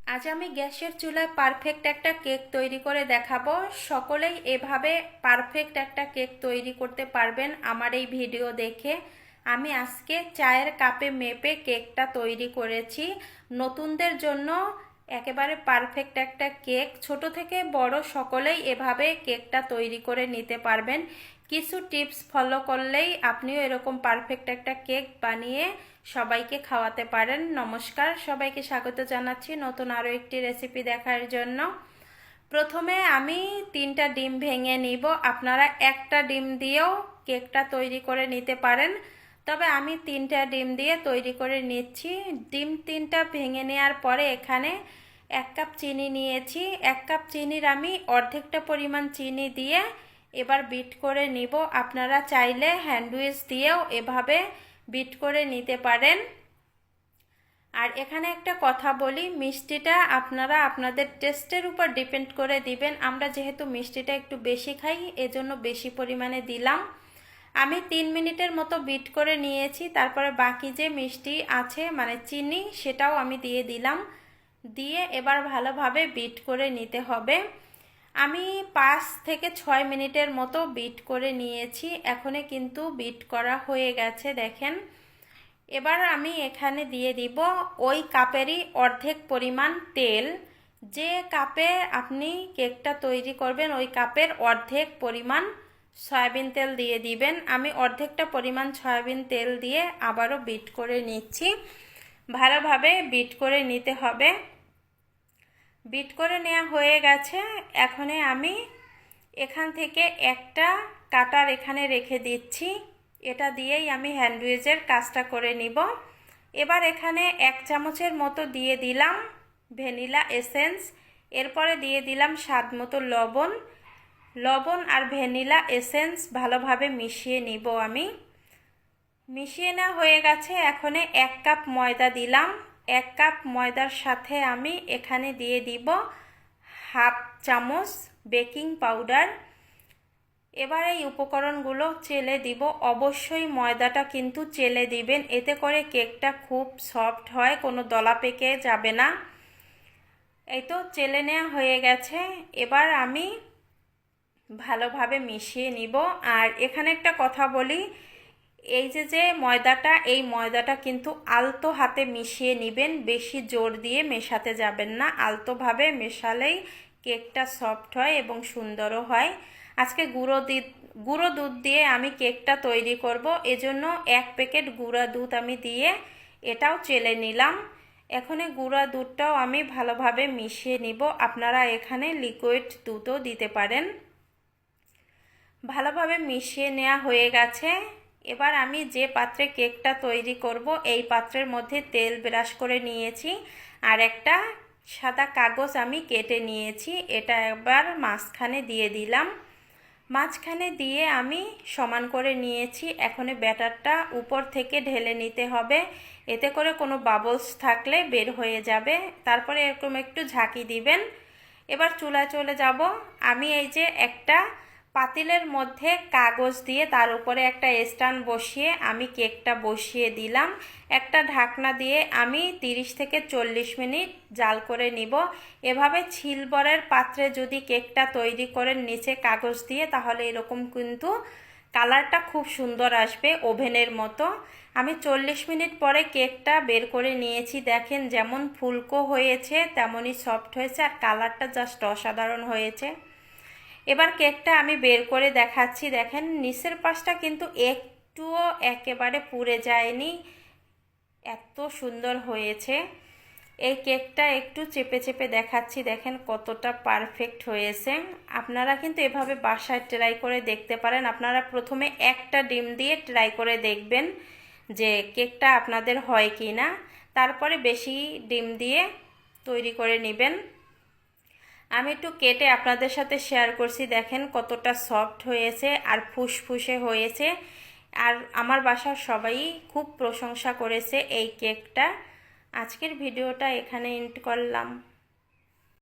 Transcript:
আজ আমি গ্যাসের চুলায় পারফেক্ট একটা কেক তৈরি করে দেখাবো। সকলেই এভাবে পারফেক্ট একটা কেক তৈরি করতে পারবেন আমার এই ভিডিও দেখে। আমি আজকে চায়ের কাপে মেপে কেকটা তৈরি করেছি নতুনদের জন্য। একেবারে পারফেক্ট একটা কেক, ছোট থেকে বড় সকলেই এভাবে কেকটা তৈরি করে নিতে পারবেন। কিছু টিপস ফলো করলেই আপনিও এরকম পারফেক্ট একটা কেক বানিয়ে সবাইকে খাওয়াতে পারেন। নমস্কার, সবাইকে স্বাগত জানাচ্ছি নতুন আরও একটি রেসিপি দেখার জন্য। প্রথমে আমি 3টা ডিম ভেঙে নিব। আপনারা একটা ডিম দিয়েও কেকটা তৈরি করে নিতে পারেন, তবে আমি 3টা ডিম দিয়ে তৈরি করে নিচ্ছি। ডিম 3টা ভেঙে নেওয়ার পরে এখানে 1 কাপ চিনি নিয়েছি। 1 কাপ চিনির আমি অর্ধেকটা পরিমাণ চিনি দিয়ে এবার বিট করে নিব। আপনারা চাইলে হ্যান্ড উইচ দিয়েও এভাবে বিট করে নিতে পারেন। আর এখানে একটা কথা বলি, মিষ্টিটা আপনারা আপনাদের টেস্টের উপর ডিপেন্ড করে দিবেন। আমরা যেহেতু মিষ্টিটা একটু বেশি খাই, এজন্য বেশি পরিমাণে দিলাম। আমি 3 মিনিটের মতো বিট করে নিয়েছি। তারপরে বাকি যে মিষ্টি আছে মানে চিনি, সেটাও আমি দিয়ে দিলাম। দিয়ে এবার ভালোভাবে বিট করে নিতে হবে। আমি 5 থেকে 6 মিনিটের মতো বিট করে নিয়েছি। এখনে কিন্তু বিট করা হয়ে গেছে, দেখেন। এবার আমি এখানে দিয়ে দিব ওই কাপেরই অর্ধেক পরিমাণ তেল। যে কাপে আপনি কেকটা তৈরি করবেন ওই কাপের অর্ধেক পরিমাণ সয়াবিন তেল দিয়ে দিবেন। আমি অর্ধেকটা পরিমাণ সয়াবিন তেল দিয়ে আবারও বিট করে নিচ্ছি। ভালোভাবে বিট করে নিতে হবে। বিট করে নেওয়া হয়ে গেছে। এখন আমি এখান থেকে একটা কাটার এখানে রেখে দিচ্ছি। এটা দিয়েই আমি হ্যান্ডউইচের কাজটা করে নিব। এবার এখানে 1 চামচের মতো দিয়ে দিলাম ভ্যানিলা এসেন্স। এরপরে দিয়ে দিলাম স্বাদ মতো লবণ। লবণ আর ভ্যানিলা এসেন্স ভালোভাবে মিশিয়ে নিব আমি। মিশিয়ে নেওয়া হয়ে গেছে। এখন 1 কাপ ময়দা দিলাম। 1 কাপ ময়দার সাথে আমি এখানে দিয়ে দিব হাফ চামচ বেকিং পাউডার। এবার এই উপকরণগুলো চেলে দিব। অবশ্যই ময়দাটা কিন্তু চেলে দিবেন, এতে করে কেকটা খুব সফট হয়, কোনো দলা পেকে যাবে না। এই তো চেলে নেওয়া হয়ে গেছে। এবার আমি ভালোভাবে মিশিয়ে নিব। আর এখানে একটা কথা বলি, এই যে ময়দাটা, এই ময়দাটা কিন্তু আলতো হাতে মিশিয়ে নেবেন, বেশি জোর দিয়ে মেশাতে যাবেন না। আলতোভাবে মেশালেই কেকটা সফট হয় এবং সুন্দরও হয়। আজকে গুঁড়ো দুধ দিয়ে আমি কেকটা তৈরি করব, এজন্য 1 প্যাকেট গুঁড়া দুধ আমি দিয়ে এটাও চেলে নিলাম। এখন গুঁড়া দুধটাও আমি ভালোভাবে মিশিয়ে নিব। আপনারা এখানে লিকুইড দুধও দিতে পারেন। ভালোভাবে মিশিয়ে নেওয়া হয়ে গেছে। এবার আমি যে পাত্রে কেকটা তৈরি করব এই পাত্রের মধ্যে তেল ব্রাশ করে নিয়েছি আর একটা সাদা কাগজ আমি কেটে নিয়েছি। এটা একবার মাঝখানে দিয়ে দিলাম। মাঝখানে দিয়ে আমি সমান করে নিয়েছি। এখন ব্যাটারটা উপর থেকে ঢেলে নিতে হবে, এতে করে কোনো বাবলস থাকলে বের হয়ে যাবে। তারপরে এরকম একটু ঝাঁকি দিবেন। এবার চুলায় চলে যাব। আমি এই যে একটা পাতিলের মধ্যে কাগজ দিয়ে তার উপরে একটা স্ট্যান্ড বসিয়ে আমি কেকটা বসিয়ে দিলাম। একটা ঢাকনা দিয়ে আমি 30 থেকে 40 মিনিট জাল করে নিব। এভাবে সিলভারের পাত্রে যদি কেকটা তৈরি করেন নিচে কাগজ দিয়ে, তাহলে এরকম কিন্তু কালারটা খুব সুন্দর আসবে, ওভেনের মতো। আমি 40 মিনিট পরে কেকটা বের করে নিয়েছি। দেখেন যেমন ফুলকো হয়েছে তেমনই সফট হয়েছে আর কালারটা জাস্ট অসাধারণ হয়েছে। এবার কেকটা আমি বের করে দেখাচ্ছি। দেখেন নিচের পাশটা কিন্তু একটুও একেবারে পুড়ে যায়নি, এত সুন্দর হয়েছে। এই কেকটা একটু চেপে চেপে দেখাচ্ছি, দেখেন কতটা পারফেক্ট হয়েছে। আপনারা কিন্তু এভাবে বাসায় ট্রাই করে দেখতে পারেন। আপনারা প্রথমে একটা ডিম দিয়ে ট্রাই করে দেখবেন যে কেকটা আপনাদের হয় কি না, তারপরে বেশি ডিম দিয়ে তৈরি করে নেবেন। আমি একটু কেটে আপনাদের সাথে শেয়ার করছি, দেখেন কতটা সফট হয়েছে আর ফুসফুসে হয়েছে। আর আমার বাসার সবাই খুব প্রশংসা করেছে এই কেকটা। আজকের ভিডিওটা এখানে এন্ড করলাম।